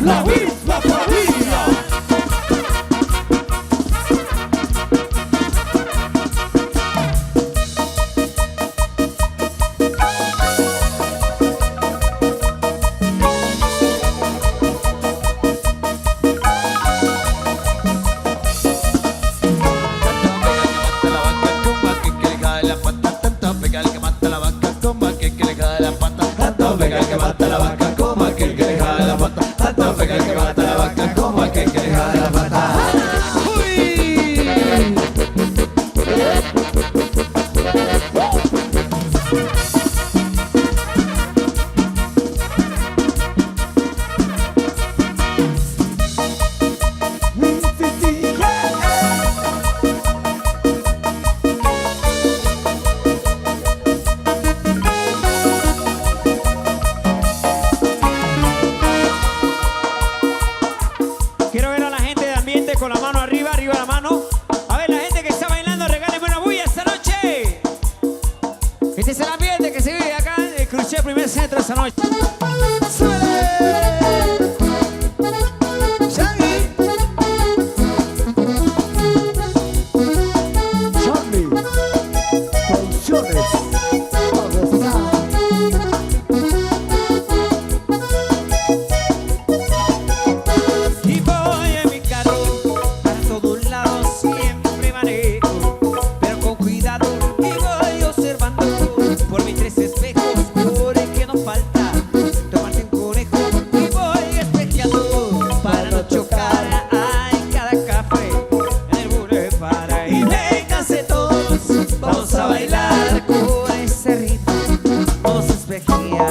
la misma familia. Pega el que mata la vaca como aquel que le jala la pata. Tanto pega el que mata la vaca como aquel que le jala la pata. Quiero ver a la gente de ambiente con la mano arriba, arriba la mano. A ver, la gente que está bailando, regálenme una bulla esta noche. Este es el ambiente que se vive acá en el Crucero Primer Centro esta noche. Charlie Producciones. Y voy en mi carro, para todos lados siempre manejo, pero con cuidado y voy observando por mis tres espejos, por el que no falta tomarte un conejo. Y voy espejeando para no chocar en cada café, en el boulevard. Y vénganse todos, vamos a bailar con ese ritmo, vamos a espejear.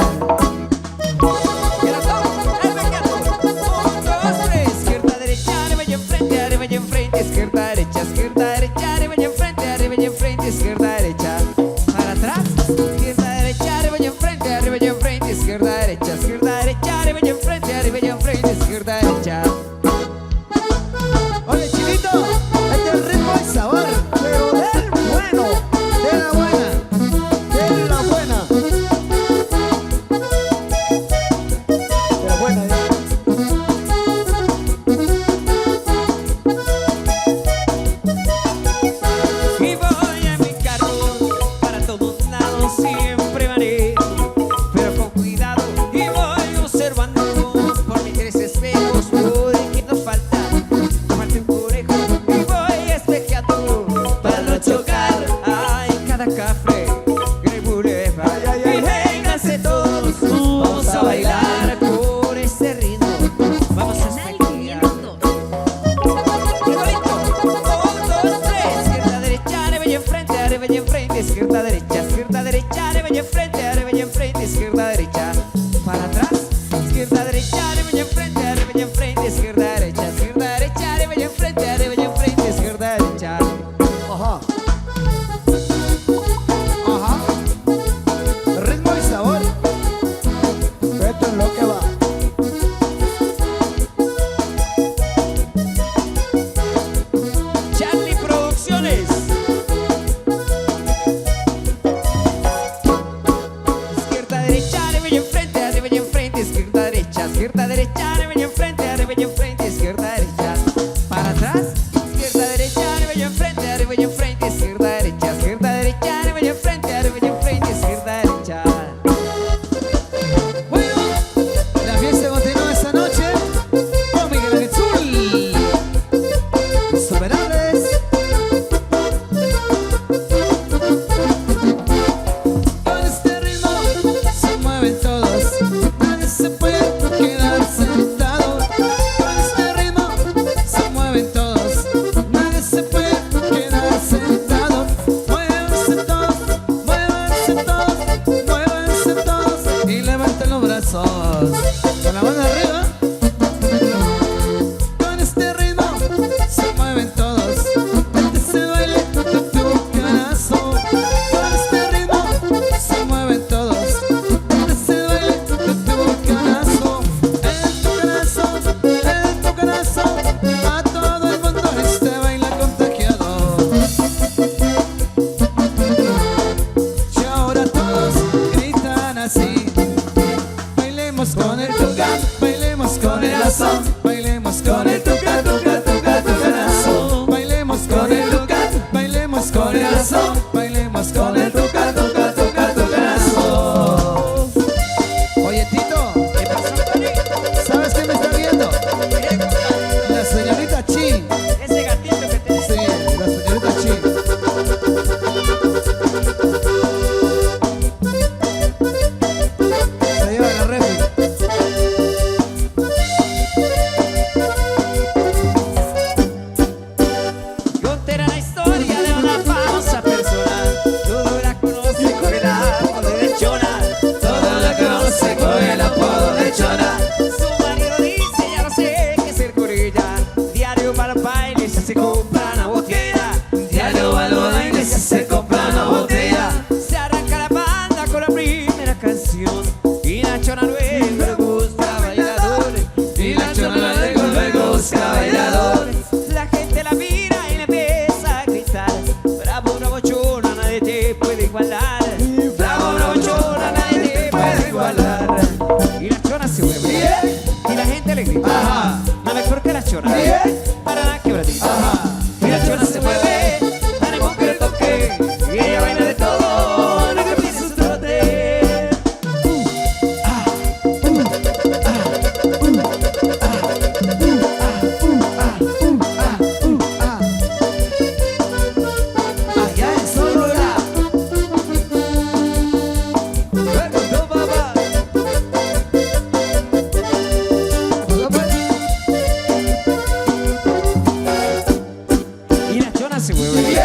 Izquierda, derecha, izquierda, derecha, arriba y enfrente, arriba y enfrente, izquierda, derecha, para atrás, izquierda, derecha, arriba y enfrente, arriba y enfrente, izquierda, derecha, arriba y enfrente, arriba y enfrente, izquierda, derecha. Oye, Chinito, este es el ritmo del sabor, pero del bueno, de la buena, de la buena. De la buena, ya. Y voy en mi carro, para todos lados siempre manejo, pero con cuidado y voy observando por mis tres espejos. corazón. Bailemos Con el tuca, tuca, tuca, tucanazo. Bailemos Con el tuca, bailemos con el corazón. bailemos Con el tuca, tuca, tuca, tucanazo. Oye, Tito, ¿Qué pasó, Tony? ¿sabes qué me está viendo? La señorita Chin. Ese gatito que te Sí, la señorita Chin. Se lleva la refri. contará la historia de una famosa persona. Todo la conoce con el apodo de Chona. Todo la conoce con el apodo de Chona. Su marido dice, ya no sé qué hacer con ella. Diario para los bailes se compra una botella. Diario va a los bailes y se compra una botella. Se arranca la banda con la primera canción. Y la Chona luego le gusta bailador. Y la Chona luego busca bailador. La gente la mira y le empieza a gritar. Bravo, bravo, Chona, nadie te puede igualar. Bravo, bravo, Chona, nadie te puede igualar. Y la Chona se mueve. Y la gente le grita. Ajá. No mejor que la Chona. Para la quebradita. Ajá. Y la Chona se mueve. Ánimo que le toque. Y ella baila de todo. No que empiece su trote. Allá en Sonora. Luego tu papá. Y la Chona se mueve.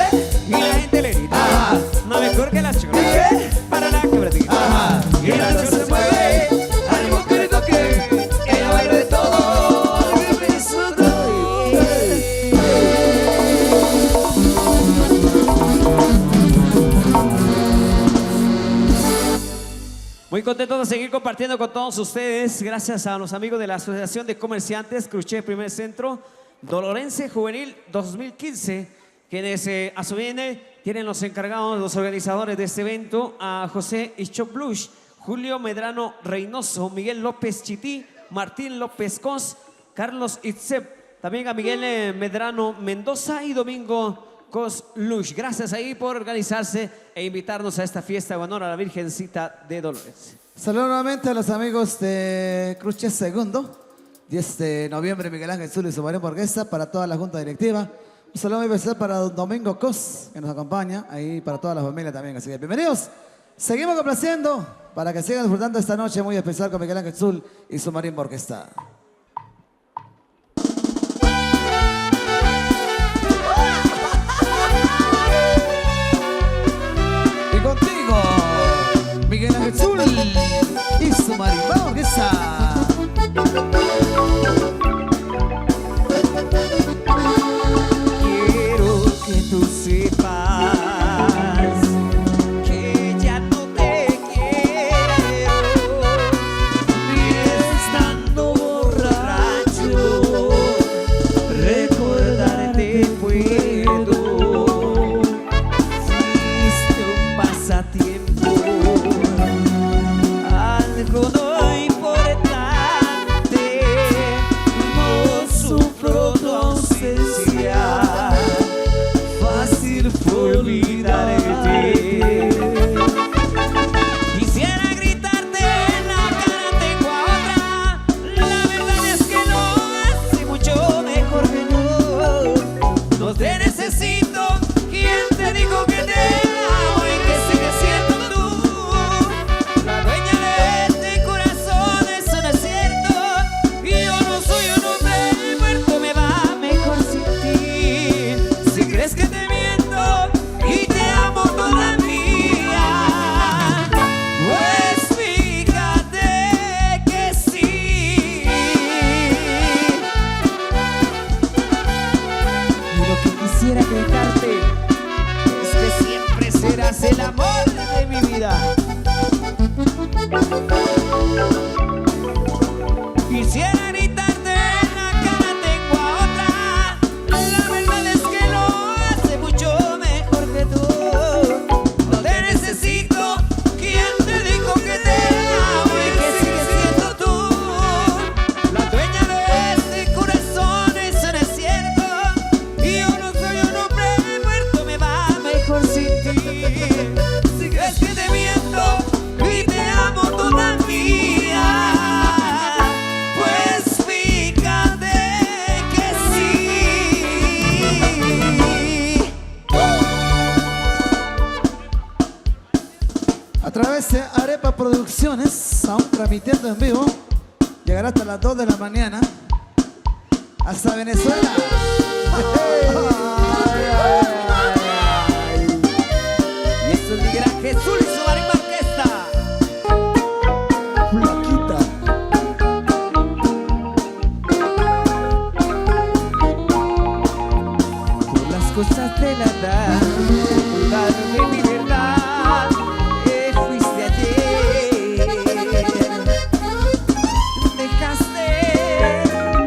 Y la gente le grita. Ajá. No mejor que la Chona. Para la quebradita. Ajá. Y la Chona se mueve. Ánimo que le toque. Ella baila de todo. No que empiece su trote. Muy contento de seguir compartiendo con todos ustedes. Gracias a los amigos de la Asociación de Comerciantes Cruchet Primer Centro Dolorense Juvenil 2015, quienes a su vez tienen los encargados, los organizadores de este evento, a José Ischop Blush, Julio Medrano Reynoso, Miguel López Chití, Martín López Cos, Carlos Itzep, también a Miguel Medrano Mendoza y Domingo Cos Lush. Gracias ahí por organizarse e invitarnos a esta fiesta en honor a la Virgencita de Dolores. Saludos nuevamente a los amigos de Cruchet Segundo. 10 de noviembre, Miguel Ángel Zul y su marido Orquesta, para toda la junta directiva. Un saludo muy especial para don Domingo Cos, que nos acompaña, ahí para toda la familia también. Así que bienvenidos. Seguimos complaciendo para que sigan disfrutando esta noche muy especial con Miguel Ángel Zul y su marido Orquesta. Y contigo, Miguel Ángel Zul y su marido Orquesta. Quiero que tú sepas que ya no te quiero, ni estando borracho, recordarte puedo. Fuiste un pasatiempo, algo no importante. Producciones, aún transmitiendo en vivo. Llegará hasta las 2 de la mañana. Hasta Venezuela. Y esto es mi gran Jesús y su marimba orquesta. Flaquita. Por las cosas de la edad, darme mi verdad, fuiste ayer. Dejaste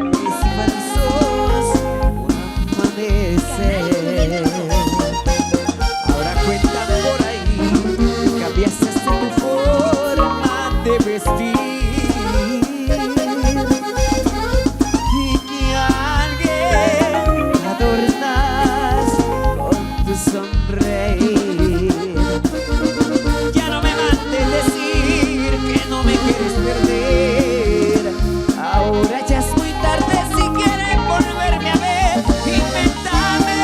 mis falsos un amanecer. Ahora cuentan por ahí, cambiaste tu forma de vestir. Y que alguien adornas con tu sonreír. Ya no me mandes decir que no me quieres perder. Ahora ya es muy tarde si quieres volverme a ver. Invéntame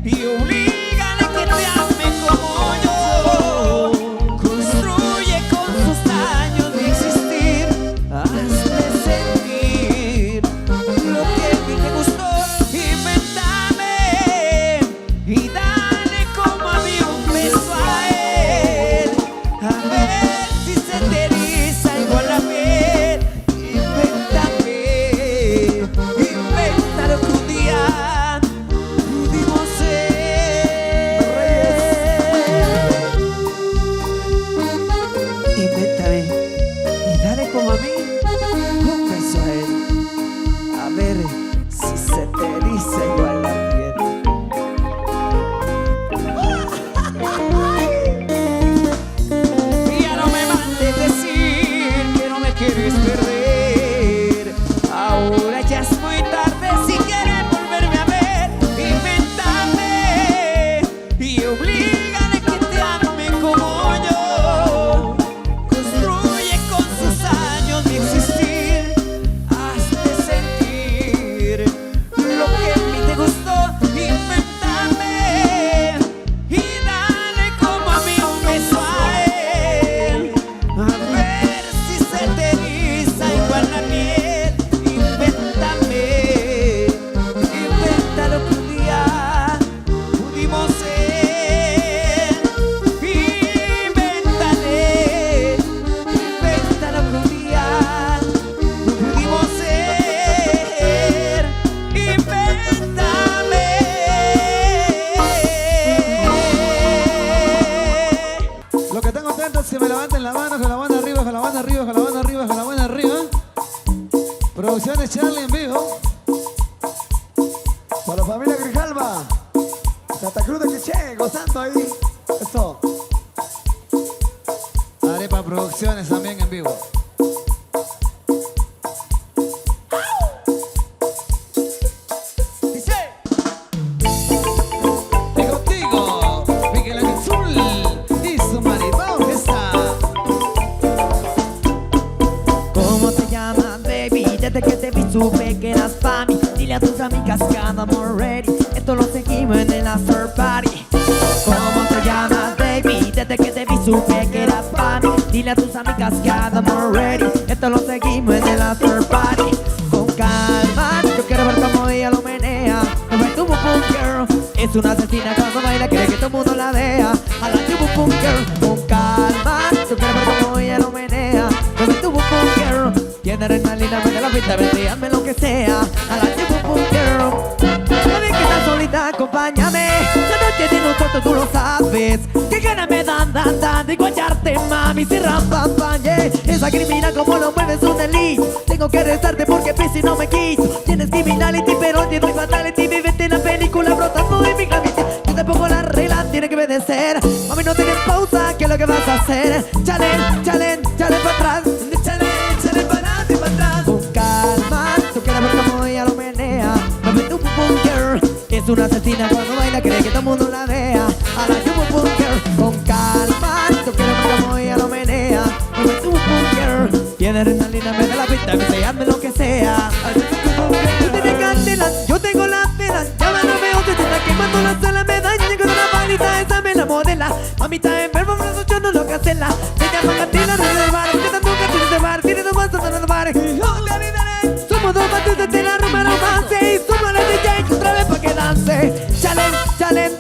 y oblígale que te ame como yo. Construye con tus años de existir. Hazme sentir lo que a mí te gustó. Invéntame y dale como a mí un beso a él. A ver si se te eriza igual la piel. Invéntame, inventa lo que un día pudimos ser. Invéntame y dale como a mí un beso a él. A ver si se te eriza igual la piel. Y ya no me mandes decir que no me quieres perder. Ahora ya es muy tarde si quieres volverme a ver. Invéntame y oblígale que te ame como yo. Construye con sus años de existir. Hazte sentir lo que a mí te gustó. Invéntame y dale como a mí un beso a él. A ver si se te eriza igual la piel. Invéntame, inventa lo que un día pudimos ser. Invéntale, inventa lo que un día pudimos ser. Invéntame. Lo que están contentos es que me levanten la mano, con la mano arriba, con la mano arriba, con la mano arriba, con la mano arriba. Producciones Charlie en vivo. Para la familia Grijalva, Santa Cruz de Quiché, gozando ahí. Eso. Arepa Producciones también en vivo. Dice. Y contigo, Miguel Ángel Zul y su marimba orquesta. ¿Cómo te llamas, baby? Desde que te vi supe que eras pa' mí. Dile a tus amigas que andamos ready. Esto lo seguimos en el after party. ¿Cómo te llamas, baby? Desde que te vi supe que eras pa' mí. Dile a tus amigas que andamos ready. Esto lo seguimos en el after party. Con calma, yo quiero ver cómo ella lo menea. No me tuvo punk girl. Es una asesina cuando baila, quiere que todo el mundo la vea. A la tuvo punk girl. Con calma, yo quiero ver cómo ella lo menea. No me tuvo punk girl. Tiene adrenalina, mete la pista, vete, hazme lo que sea. A la tuvo punk girl. Sabes que estás solita, acompáñame. La noche de nosotros tú lo sabes. Que ganas me dan de guayarte, mami. Si rampa, yeah. Esa criminal como lo mueves un elite. Tengo que rezarte porque Pisi no me quiso. Tienes criminality, pero tienes fatality. Vivete en la película brotando de mi gravity. Yo te pongo la regla, tiene que obedecer. Mami, no tengas pausa, ¿qué es lo que vas a hacer? Challenge, challenge, challenge para atrás. Challenge, challenge para adelante y para atrás. Con calma, tú quieres ver cómo ella lo menea. Mami, tú pum girl. Es una asesina cuando baila, quiere que todo el mundo la vea. A la tubo pum girl. Con calma, tú quieres ver cómo ella lo menea. Mami, tú pum girl. Tiene adrenalina, me da la pista, me hazme lo que sea. Tú tienes candela, yo tengo la vela. Llámame, veo que se está quemando la sala. Me da, llego de la palita, esa me la modela. Mamita en verbo, yo no lo cancela. Se llama Tina del bar, que tanto gatines de bar, tiene dos más de bar. Somos dos batidos de la rumba romance y somos los DJs otra vez pa' que dance. Chale, chale,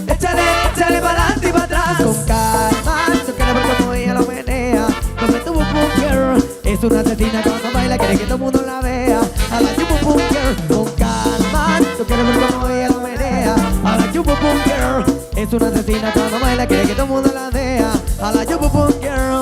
échale, échale para adelante y para atrás. Con calma, tócala porque como ella lo menea. No me tuvo pum girl, es una asesina cuando baila, quiere que todo el mundo la vea. A la chupu pum girl, con calma, tócala porque como ella lo menea. A la chupu pum girl, es una asesina cuando baila, quiere que todo el mundo la vea. A la chupu pum girl.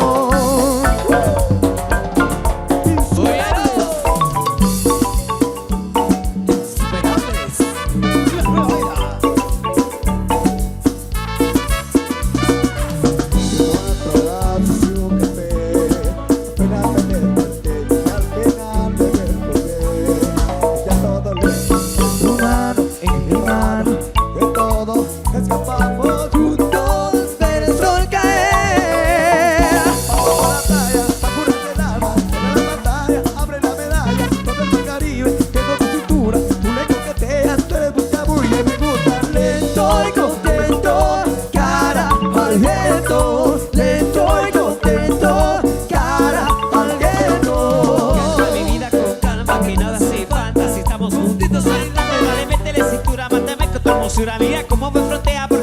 Mira cómo me frontea.